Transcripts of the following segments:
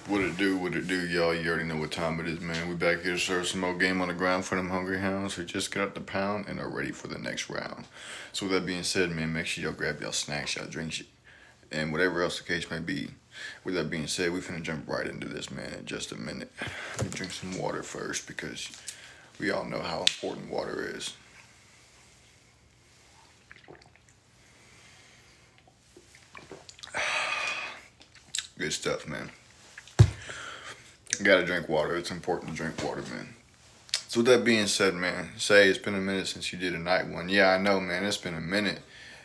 What it do, y'all? You already know what time it is, man. We back here to serve some more game on the ground for them hungry hounds who just got up the pound and are ready for the next round. So with that being said, man, make sure y'all grab y'all snacks, y'all drinks, and whatever else the case may be. With that being said, we finna jump right into this, man, in just a minute. Let me drink some water first because we all know how important water is. Good stuff, man. Gotta drink water. It's important to drink water, man. So with that being said, man, say it's been a minute since you did a night one. Yeah, I know, man. It's been a minute.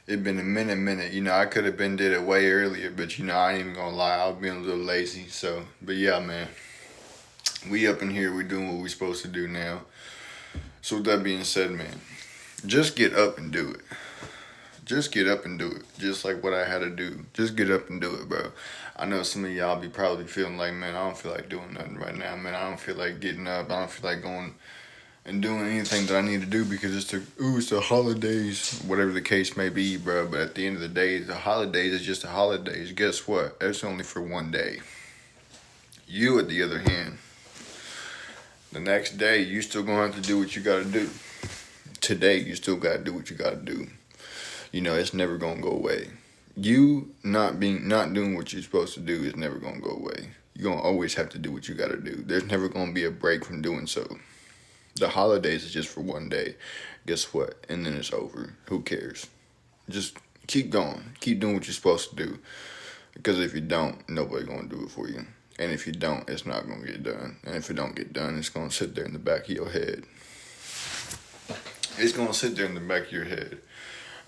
It's been a minute. You know, I could have been did it way earlier, but you know, I ain't even gonna lie. I was being a little lazy. So, but yeah, man. We up in here. We doing what we supposed to do now. So with that being said, man, just get up and do it. Just get up and do it. Just like what I had to do. Just get up and do it, bro. I know some of y'all be probably feeling like, man, I don't feel like doing nothing right now, man. I don't feel like getting up. I don't feel like going and doing anything that I need to do because it's the holidays, whatever the case may be, bro. But at the end of the day, the holidays is just the holidays. Guess what? It's only for one day. You, at the other hand, the next day, you still gonna have to do what you gotta do. Today, you still gotta do what you gotta do. You know, it's never gonna go away. You not doing what you're supposed to do is never gonna go away. You're gonna always have to do what you gotta do. There's never gonna be a break from doing so. The holidays is just for one day. Guess what? And then it's over. Who cares? Just keep going. Keep doing what you're supposed to do. Because if you don't, nobody gonna do it for you. And if you don't, it's not gonna get done. And if it don't get done, it's gonna sit there in the back of your head. It's gonna sit there in the back of your head.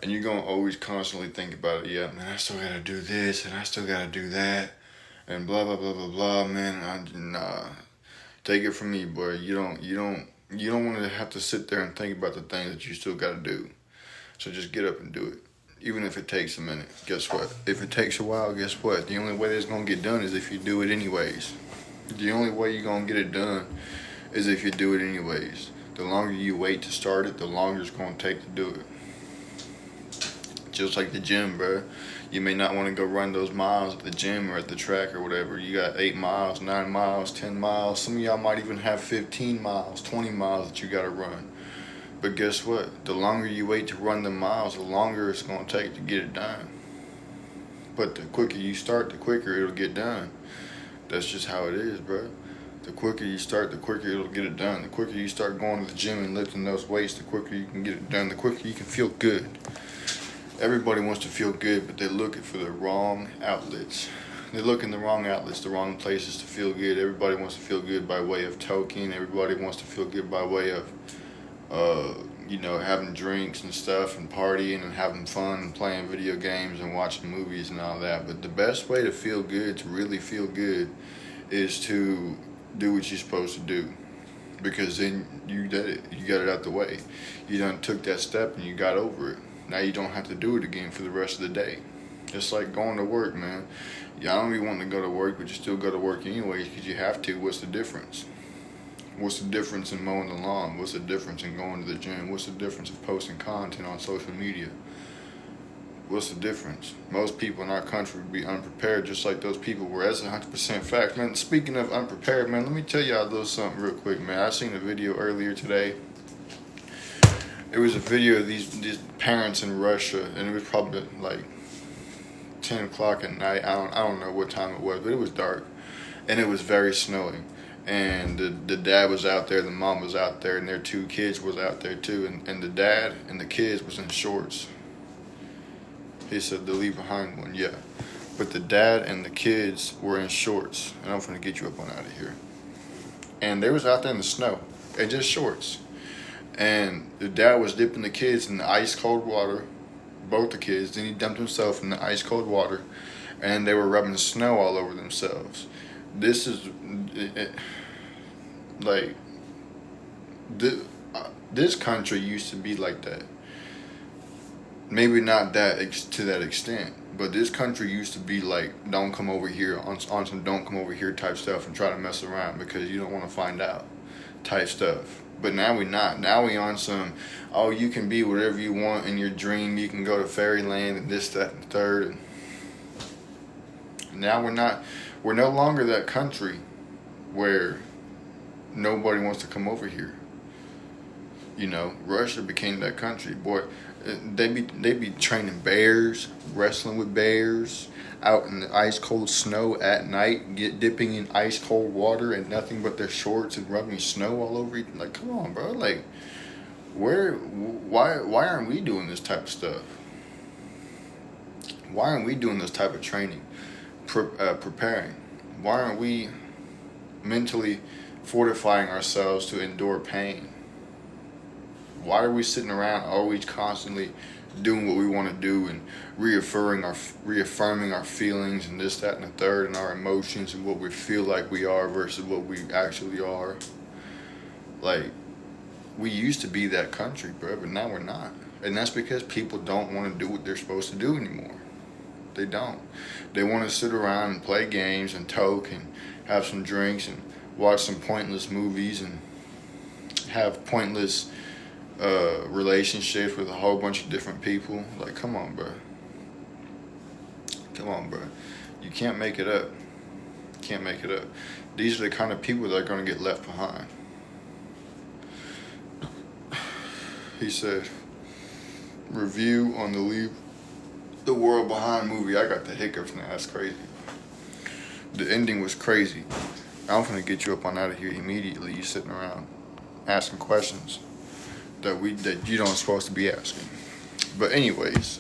And you're gonna always constantly think about it. Yeah, man, I still gotta do this and I still gotta do that. And blah blah blah blah blah, man. Nah. Take it from me, boy. You don't want to have to sit there and think about the things that you still got to do. So just get up and do it. Even if it takes a minute. Guess what? If it takes a while, guess what? The only way that it's going to get done is if you do it anyways. The only way you're going to get it done is if you do it anyways. The longer you wait to start it, the longer it's going to take to do it. Just like the gym, bro. You may not want to go run those miles at the gym or at the track or whatever. You got 8 miles, 9 miles, 10 miles. Some of y'all might even have 15 miles, 20 miles that you got to run. But guess what? The longer you wait to run the miles, the longer it's going to take to get it done. But the quicker you start, the quicker it'll get done. That's just how it is, bro. The quicker you start, the quicker it'll get it done. The quicker you start going to the gym and lifting those weights, the quicker you can get it done. The quicker you can feel good. Everybody wants to feel good, but they're looking for the wrong outlets. They look in the wrong outlets, the wrong places to feel good. Everybody wants to feel good by way of toking. Everybody wants to feel good by way of, having drinks and stuff and partying and having fun and playing video games and watching movies and all that. But the best way to feel good, to really feel good, is to do what you're supposed to do. Because then you did it. You got it out the way. You done took that step and you got over it. Now you don't have to do it again for the rest of the day. It's like going to work, man. Y'all don't even want to go to work, but you still go to work anyways because you have to. What's the difference? What's the difference in mowing the lawn? What's the difference in going to the gym? What's the difference of posting content on social media? What's the difference? Most people in our country would be unprepared just like those people were. That's 100% fact, man. Speaking of unprepared, man, let me tell y'all a little something real quick, man. I seen a video earlier today. It was a video of these parents in Russia, and it was probably like 10 o'clock at night. I don't know what time it was, but it was dark, and it was very snowy. And the dad was out there, the mom was out there, and their 2 kids was out there too. And the dad and the kids was in shorts. He said to leave behind one, yeah. But the dad and the kids were in shorts, and I'm gonna get you up on out of here. And they was out there in the snow, and just shorts. And the dad was dipping the kids in the ice cold water, both the kids. Then he dumped himself in the ice cold water, and they were rubbing snow all over themselves. This is like this country used to be like that. Maybe not to that extent, but this country used to be like, don't come over here on some don't come over here type stuff and try to mess around because you don't want to find out type stuff. But now we not. Now we on some, oh, you can be whatever you want in your dream. You can go to fairyland and this, that, and the third. And Now we're no longer that country where nobody wants to come over here. You know, Russia became that country. Boy, they be training bears, wrestling with bears, out in the ice cold snow at night, dipping in ice cold water and nothing but their shorts and rubbing snow all over you. Like, come on, bro. Like, why aren't we doing this type of stuff? Why aren't we doing this type of training, preparing? Why aren't we mentally fortifying ourselves to endure pain? Why are we sitting around always constantly doing what we want to do and reaffirming our feelings and this, that, and the third, and our emotions and what we feel like we are versus what we actually are? Like, we used to be that country, bro, but now we're not. And that's because people don't want to do what they're supposed to do anymore. They don't. They want to sit around and play games and toke and have some drinks and watch some pointless movies and have pointless relationships with a whole bunch of different people. Like, come on, bro. Come on, bro. You can't make it up. Can't make it up. These are the kind of people that are going to get left behind. He said, review on the Leave the World Behind movie. I got the hiccups now. That's crazy. The ending was crazy. I'm gonna get you up on out of here immediately. You sitting around asking questions that you don't supposed to be asking. But anyways,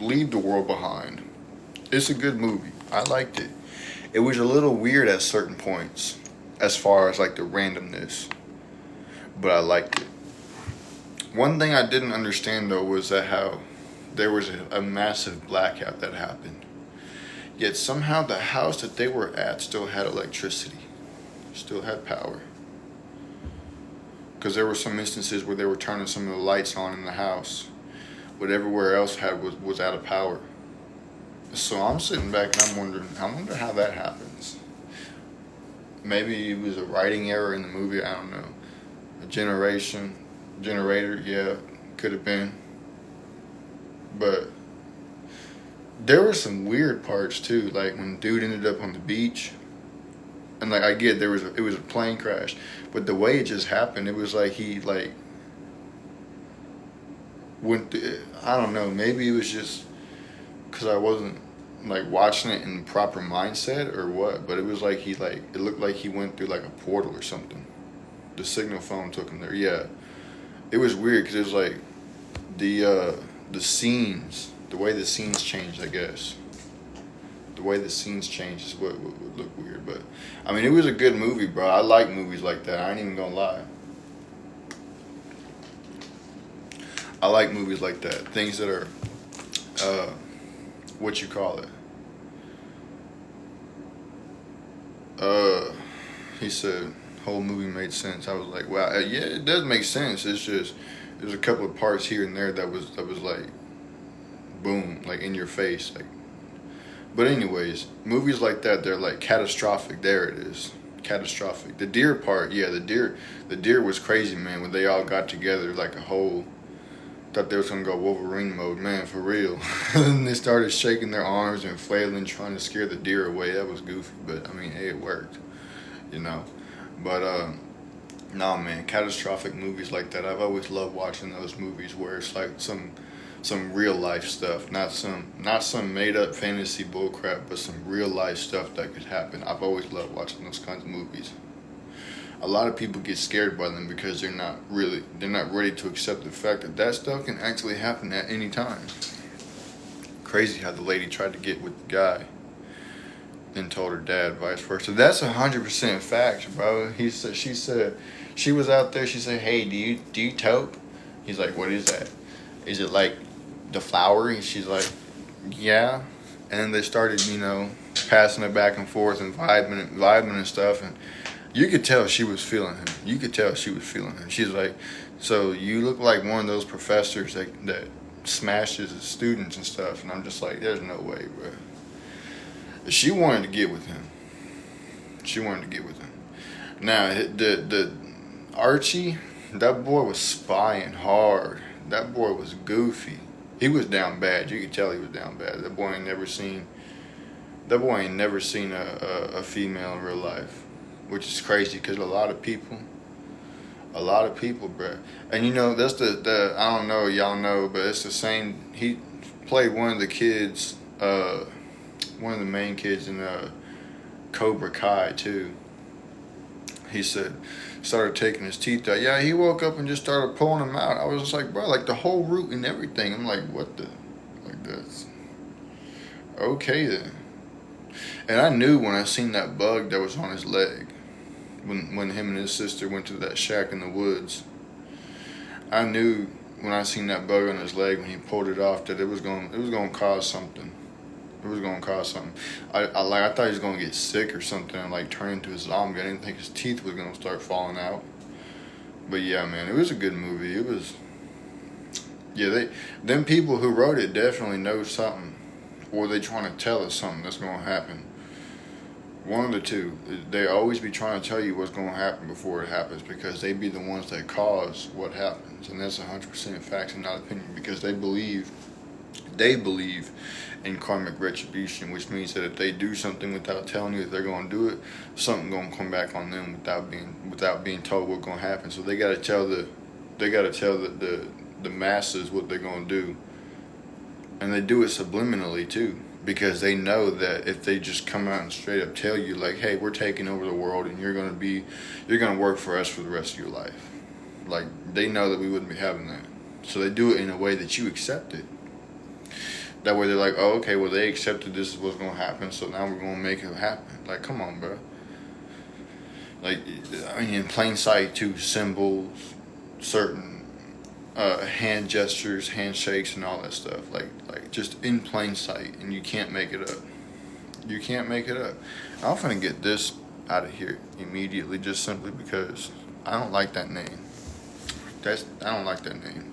Leave the World Behind. It's a good movie. I liked it. It was a little weird at certain points, as far as like the randomness, but I liked it. One thing I didn't understand though was that how there was a massive blackout that happened. Yet somehow the house that they were at still had electricity, still had power. Because there were some instances where they were turning some of the lights on in the house, but everywhere else was out of power. So I'm sitting back and I wonder how that happens. Maybe it was a writing error in the movie, I don't know. A generator, yeah, could have been. But there were some weird parts too, like when dude ended up on the beach, and like I get it was a plane crash, but the way it just happened, it was like he like went. I don't know, maybe it was just because I wasn't like watching it in the proper mindset or what, but it was like it looked like he went through like a portal or something. The signal phone took him there. Yeah, it was weird because it was like the scenes, the way the scenes changed, I guess. The way the scenes changed is what would look weird. But, I mean, it was a good movie, bro. I like movies like that. I ain't even gonna lie. I like movies like that. Things that are, what you call it? He said, whole movie made sense. I was like, wow, yeah, it does make sense. It's just, there's a couple of parts here and there that was like, boom, like in your face, like. But anyways, movies like that, they're like catastrophic. There it is, catastrophic. The deer part, yeah, the deer was crazy, man. When they all got together, like a whole, thought they was gonna go Wolverine mode, man, for real. And they started shaking their arms and flailing, trying to scare the deer away. That was goofy, but I mean, hey, it worked, you know. But nah, man, catastrophic movies like that. I've always loved watching those movies where it's like some real life stuff, not some made up fantasy bullcrap, but some real life stuff that could happen. I've always loved watching those kinds of movies. A lot of people get scared by them because they're not ready to accept the fact that that stuff can actually happen at any time. Crazy how the lady tried to get with the guy, then told her dad, vice versa. That's 100% fact, bro. She said she was out there. She said, "Hey, do you toke?" He's like, "What is that? Is it like the flower?" And she's like, "Yeah." And then they started, passing it back and forth and vibing and stuff. And you could tell she was feeling him. She's like, "So you look like one of those professors that smashes his students and stuff." And I'm just like, there's no way, bro. She wanted to get with him. Now, the Archie, that boy was spying hard. That boy was goofy. He was down bad. You could tell he was down bad. That boy ain't never seen That boy ain't never seen a female in real life, which is crazy because a lot of people, bruh. And you know, that's the I don't know, y'all know, but it's the same. He played one of the kids, one of the main kids in Cobra Kai too. He said, started taking his teeth out. Yeah, he woke up and just started pulling them out. I was just like, bro, like the whole root and everything. I'm like, what the, like that's okay then. And I knew when I seen that bug that was on his leg, when him and his sister went to that shack in the woods. I knew when I seen that bug on his leg when he pulled it off that it was gonna cause something. It was gonna cause something. I thought he was gonna get sick or something and like turn into a zombie. I didn't think his teeth was gonna start falling out. But yeah, man, it was a good movie. It was. Yeah, them people who wrote it definitely know something, or they trying to tell us something that's gonna happen. One of the two. They always be trying to tell you what's going to happen before it happens because they be the ones that cause what happens. And that's 100% facts and not opinion because they believe in karmic retribution, which means that if they do something without telling you that they're going to do it, something going to come back on them without being told what's going to happen. So they got to tell the masses what they're going to do. And they do it subliminally too. Because they know that if they just come out and straight up tell you like, hey, we're taking over the world and you're gonna work for us for the rest of your life. Like they know that we wouldn't be having that. So they do it in a way that you accept it. That way they're like, oh, okay, well they accepted this is what's gonna happen, so now we're gonna make it happen. Like, come on, bro. Like, I mean, in plain sight too, symbols, certain hand gestures, handshakes, and all that stuff. Like just in plain sight, and you can't make it up. You can't make it up. I'm finna get this out of here immediately, just simply because I don't like that name. I don't like that name.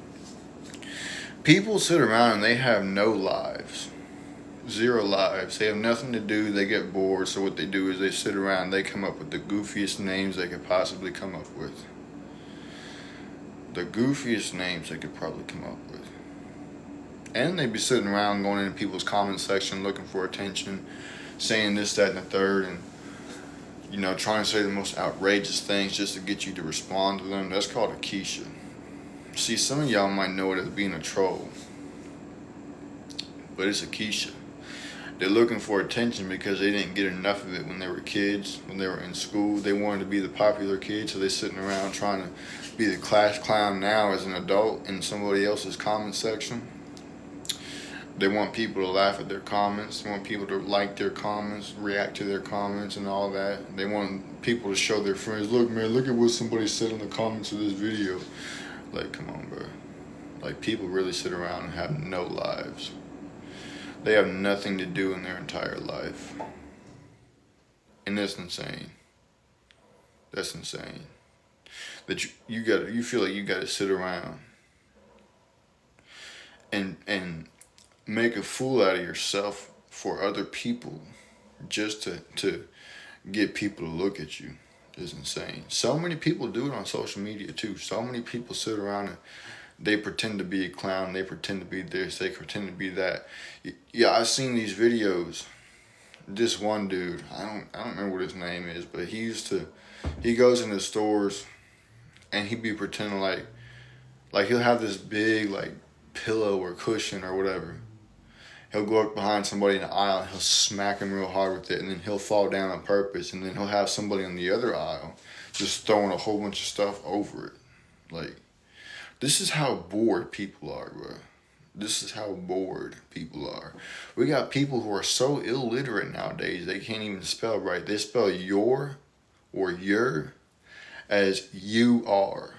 People sit around and they have no lives. 0 lives. They have nothing to do. They get bored. So what they do is they sit around. They come up with the goofiest names they could possibly come up with. The goofiest names they could probably come up with. And they'd be sitting around going into people's comment section looking for attention, saying this, that, and the third, and, you know, trying to say the most outrageous things just to get you to respond to them. That's called a Keisha. See, some of y'all might know it as being a troll, but it's a Keisha. They're looking for attention because they didn't get enough of it when they were kids, when they were in school. They wanted to be the popular kid, so they're sitting around trying to be the class clown now as an adult in somebody else's comment section. They want people to laugh at their comments. They want people to like their comments, react to their comments and all that. They want people to show their friends, look, man, look at what somebody said in the comments of this video. Like, come on, bro. Like, people really sit around and have no lives. They have nothing to do in their entire life. And that's insane. That's insane. That you feel like you gotta sit around and make a fool out of yourself for other people just to get people to look at you is insane. So many people do it on social media too. So many people sit around and they pretend to be a clown. They pretend to be this. They pretend to be that. Yeah, I've seen these videos. This one dude, I don't remember what his name is, but he goes into stores and he be pretending like he'll have this big like pillow or cushion or whatever. He'll go up behind somebody in the aisle and he'll smack him real hard with it, and then he'll fall down on purpose, and then he'll have somebody in the other aisle just throwing a whole bunch of stuff over it. Like, this is how bored people are, bro. This is how bored people are. We got people who are so illiterate nowadays, they can't even spell right. They spell your or your as you are.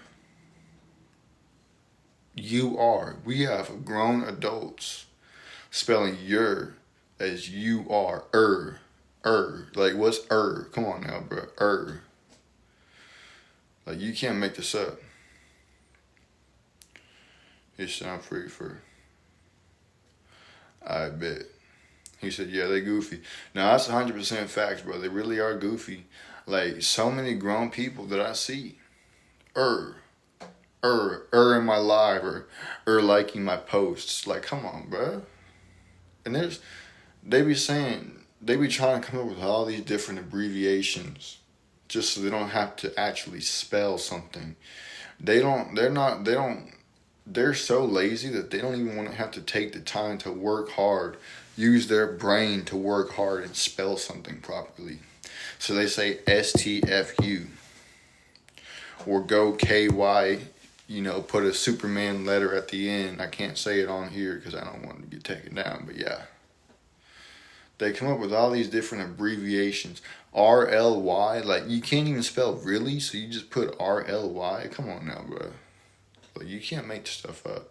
You are. We have grown adults spelling your as you are. Like, what's Come on now, bro. Like, you can't make this up. He said, I'm free for. I bet. He said, yeah, they goofy. Now, that's 100% facts, bro. They really are goofy. Like, so many grown people that I see. In my live or liking my posts. Like, come on, bro. And they be saying, they be trying to come up with all these different abbreviations just so they don't have to actually spell something. They're so lazy that they don't even want to have to take the time to work hard, use their brain to work hard and spell something properly. So they say STFU or go KY, put a Superman letter at the end. I can't say it on here because I don't want it to get taken down, but yeah. They come up with all these different abbreviations. RLY, like you can't even spell really, so you just put RLY. Come on now, bro. Like you can't make the stuff up.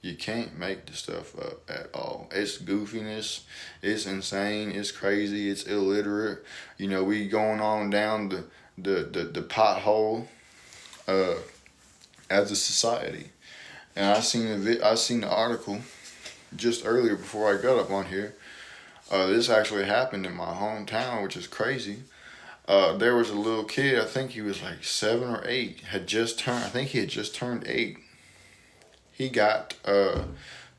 You can't make the stuff up at all. It's goofiness. It's insane. It's crazy. It's illiterate. We going on down the pothole as a society. And I seen the article just earlier before I got up on here. This actually happened in my hometown, which is crazy. There was a little kid, I think he was like 7 or 8, I think he had just turned 8. He got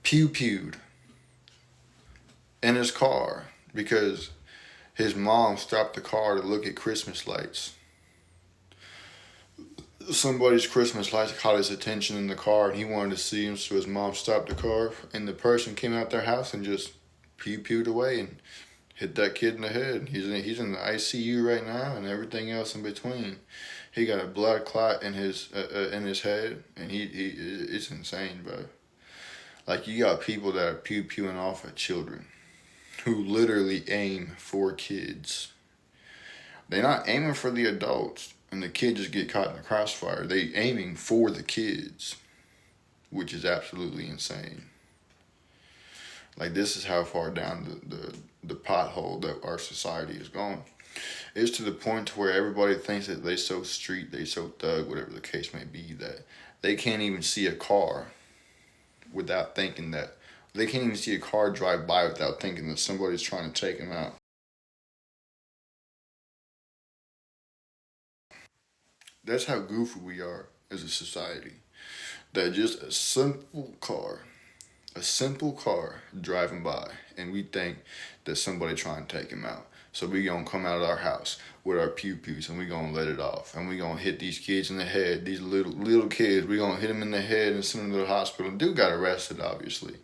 pew-pewed in his car because his mom stopped the car to look at Christmas lights. Somebody's Christmas lights caught his attention in the car and he wanted to see him, so his mom stopped the car and the person came out their house and just pew-pewed away and hit that kid in the head. He's in the ICU right now and everything else in between. He got a blood clot in his head, and it's insane, bro. Like you got people that are pew-pewing off at children, who literally aim for kids. They're not aiming for the adults, and the kid just get caught in the crossfire. They aiming for the kids, which is absolutely insane. Like this is how far down the pothole that our society is going. It's to the point to where everybody thinks that they so street, they so thug, whatever the case may be, that they can't even see a car without thinking that. They can't even see a car drive by without thinking that somebody's trying to take them out. That's how goofy we are as a society. That just a simple car driving by, and we think that somebody trying to take him out. So we gonna come out of our house with our pew-pews and we gonna let it off. And we gonna hit these kids in the head, these little kids. We gonna hit them in the head and send them to the hospital. Dude got arrested, obviously.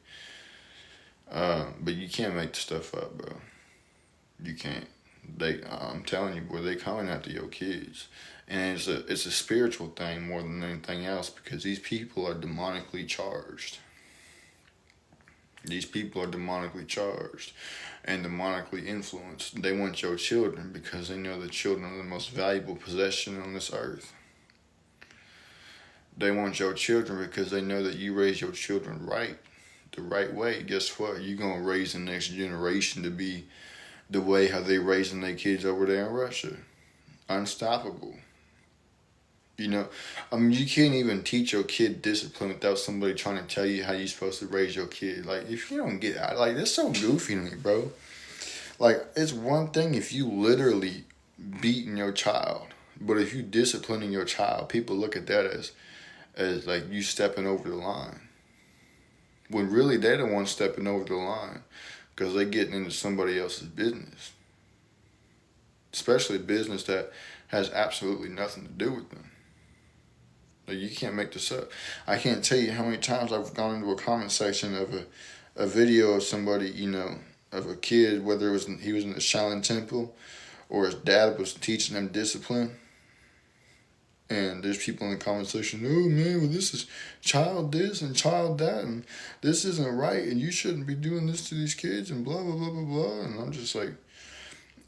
But you can't make the stuff up, bro. You can't. I'm telling you, boy, they coming after your kids. And it's a spiritual thing more than anything else because these people are demonically charged. These people are demonically charged and demonically influenced. They want your children because they know the children are the most valuable possession on this earth. They want your children because they know that you raise your children right, the right way. Guess what? You're going to raise the next generation to be the way how they raising their kids over there in Russia. Unstoppable. You can't even teach your kid discipline without somebody trying to tell you how you're supposed to raise your kid. Like, if you don't get out, like, that's so goofy to me, bro. Like, it's one thing if you literally beating your child, but if you disciplining your child, people look at that as like you stepping over the line. When really they're the ones stepping over the line because they're getting into somebody else's business. Especially business that has absolutely nothing to do with them. Like, you can't make this up. I can't tell you how many times I've gone into a comment section of a video of somebody, of a kid, whether he was in the Shaolin Temple or his dad was teaching him discipline. And there's people in the comment section, oh man, well this is child this and child that, and this isn't right, and you shouldn't be doing this to these kids, and blah, blah, blah, blah, blah. And I'm just like,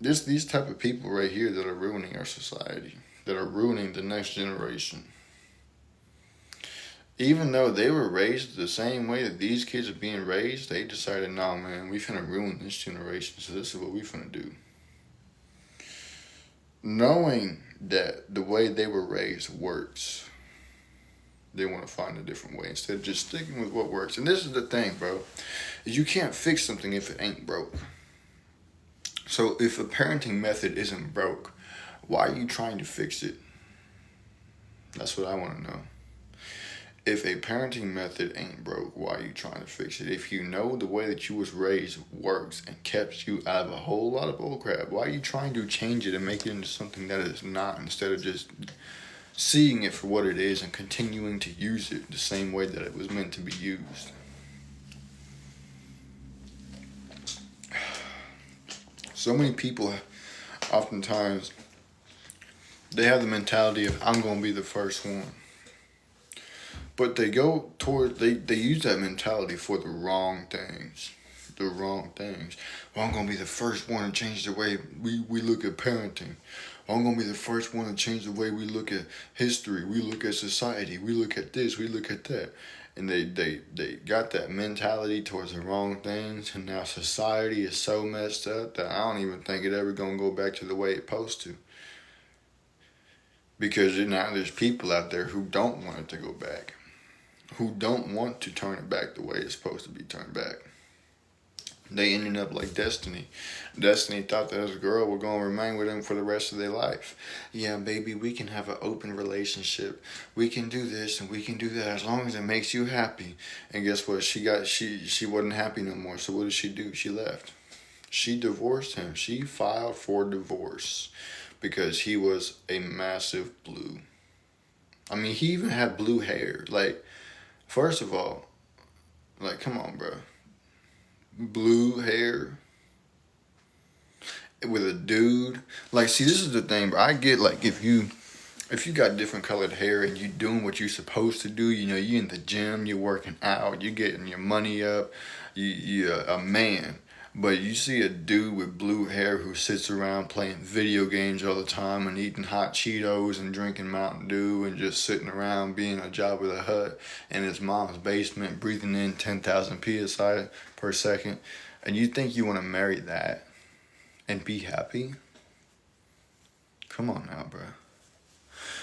there's these type of people right here that are ruining our society, that are ruining the next generation. Even though they were raised the same way that these kids are being raised, they decided, nah, man, we finna ruin this generation, so this is what we finna do. Knowing that the way they were raised works, they want to find a different way instead of just sticking with what works. And this is the thing, bro, is you can't fix something if it ain't broke. So if a parenting method isn't broke, why are you trying to fix it? That's what I want to know. If a parenting method ain't broke, why are you trying to fix it? If you know the way that you was raised works and kept you out of a whole lot of bullcrap, why are you trying to change it and make it into something that it's not, instead of just seeing it for what it is and continuing to use it the same way that it was meant to be used? So many people, oftentimes, they have the mentality of, I'm going to be the first one. But they go toward, they use that mentality for the wrong things. The wrong things. Well, I'm going to be the first one to change the way we look at parenting. I'm going to be the first one to change the way we look at history. We look at society. We look at this. We look at that. And they got that mentality towards the wrong things. And now society is so messed up that I don't even think it ever going to go back to the way it's supposed to. Because now there's people out there who don't want it to go back. Who don't want to turn it back the way it's supposed to be turned back. They ended up like Destiny. Destiny thought that his girl was going to remain with him for the rest of their life. Yeah, baby, we can have an open relationship. We can do this and we can do that as long as it makes you happy. And guess what? She wasn't happy no more. So what did she do? She left. She divorced him. She filed for divorce because he was a massive blue. I mean, he even had blue hair. Like, first of all, like, come on, bro. Blue hair with a dude. Like, see, this is the thing, bro. I get, like, if you got different colored hair and you doing what you're supposed to do, you know, you in the gym, you're working out, you're getting your money up, you're a man. But you see a dude with blue hair who sits around playing video games all the time and eating hot Cheetos and drinking Mountain Dew and just sitting around being a Jabba the Hutt in his mom's basement, breathing in 10,000 psi per second, and you think you want to marry that and be happy? Come on now, bro.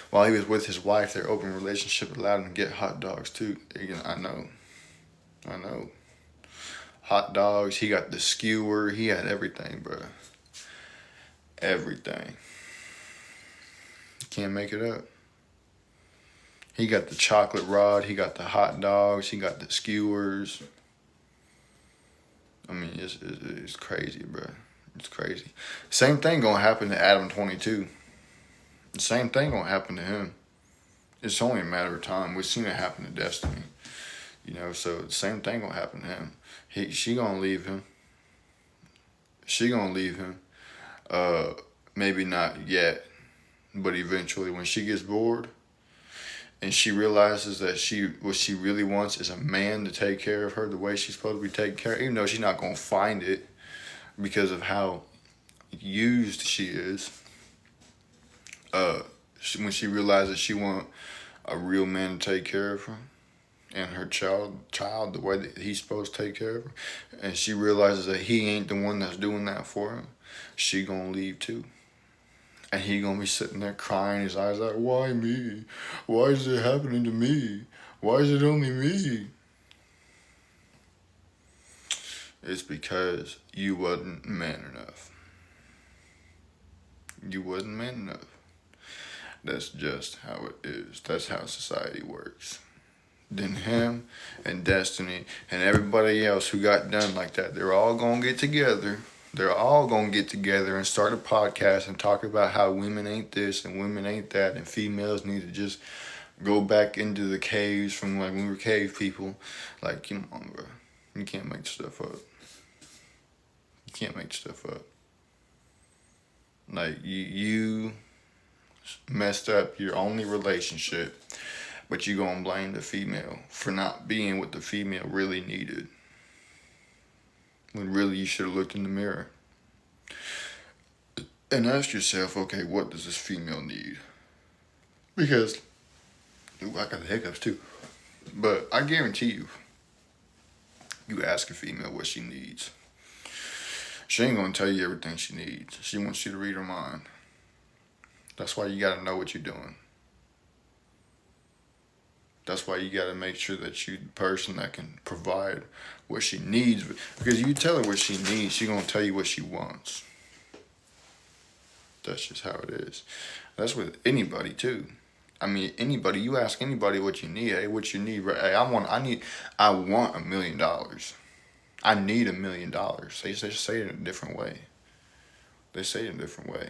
While he was with his wife, their open relationship allowed him to get hot dogs too. I know. Hot dogs, he got the skewer, he had everything, bro. Everything. You can't make it up. He got the chocolate rod, he got the hot dogs, he got the skewers. I mean, it's crazy, bro. It's crazy. Same thing gonna happen to Adam 22. The same thing gonna happen to him. It's only a matter of time. We've seen it happen to Destiny. You know, so the same thing gonna happen to him. She gonna leave him. She gonna leave him. Maybe not yet, but eventually when she gets bored and she realizes that what she really wants is a man to take care of her the way she's supposed to be taken care of, even though she's not gonna find it because of how used she is. When she realizes she wants a real man to take care of her and her child the way that he's supposed to take care of her, and she realizes that he ain't the one that's doing that for him, she gonna leave too. And he gonna be sitting there crying his eyes out, why me? Why is it happening to me? Why is it only me? It's because you wasn't man enough. You wasn't man enough. That's just how it is. That's how society works. Then him and Destiny and everybody else who got done like that, they're all gonna get together. They're all gonna get together and start a podcast and talk about how women ain't this and women ain't that and females need to just go back into the caves from like when we were cave people. Like, come on, bro. You can't make stuff up. You can't make stuff up. Like, you messed up your only relationship, but you gonna blame the female for not being what the female really needed. When really you should have looked in the mirror and asked yourself, okay, what does this female need? Because, I got the hiccups too. But I guarantee you ask a female what she needs, she ain't gonna tell you everything she needs. She wants you to read her mind. That's why you gotta know what you're doing. That's why you gotta make sure that you're the person that can provide what she needs. Because you tell her what she needs, she's gonna tell you what she wants. That's just how it is. That's with anybody too. I mean, anybody, you ask anybody what you need. Hey, what you need? Right? Hey, I want $1 million. I need $1 million. They just say it in a different way. They say it in a different way.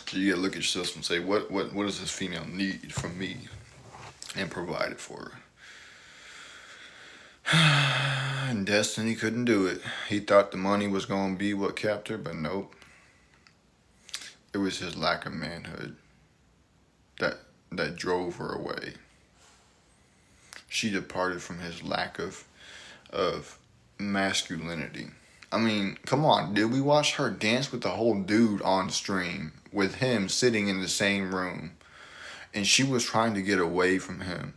So you gotta look at yourself and say, what does this female need from me, and provide it for her. And Destiny couldn't do it. He thought the money was gonna be what kept her, but nope. It was his lack of manhood that drove her away. She departed from his lack of masculinity. I mean, come on, did we watch her dance with the whole dude on stream with him sitting in the same room? And she was trying to get away from him.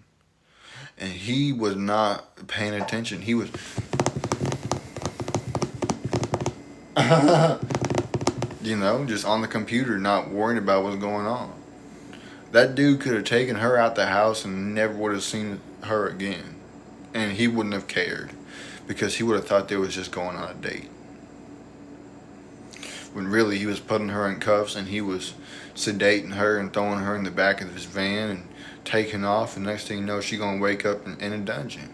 And he was not paying attention. He was just on the computer, not worrying about what's going on. That dude could have taken her out the house and never would have seen her again. And he wouldn't have cared, because he would have thought they was just going on a date. When really he was putting her in cuffs, and he was sedating her and throwing her in the back of his van and taking off. And next thing you know, she gonna wake up in a dungeon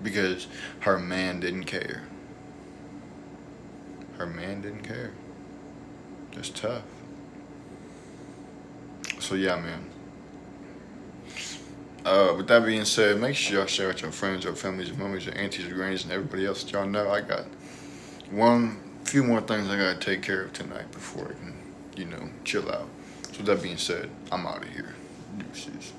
because her man didn't care. Her man didn't care. That's tough. So yeah, man. With that being said, make sure y'all share with your friends, your families, your mummies, your aunties, your grannies, and everybody else that y'all know. I got few more things I gotta take care of tonight before I can, chill out. So with that being said, I'm out of here. Deuces.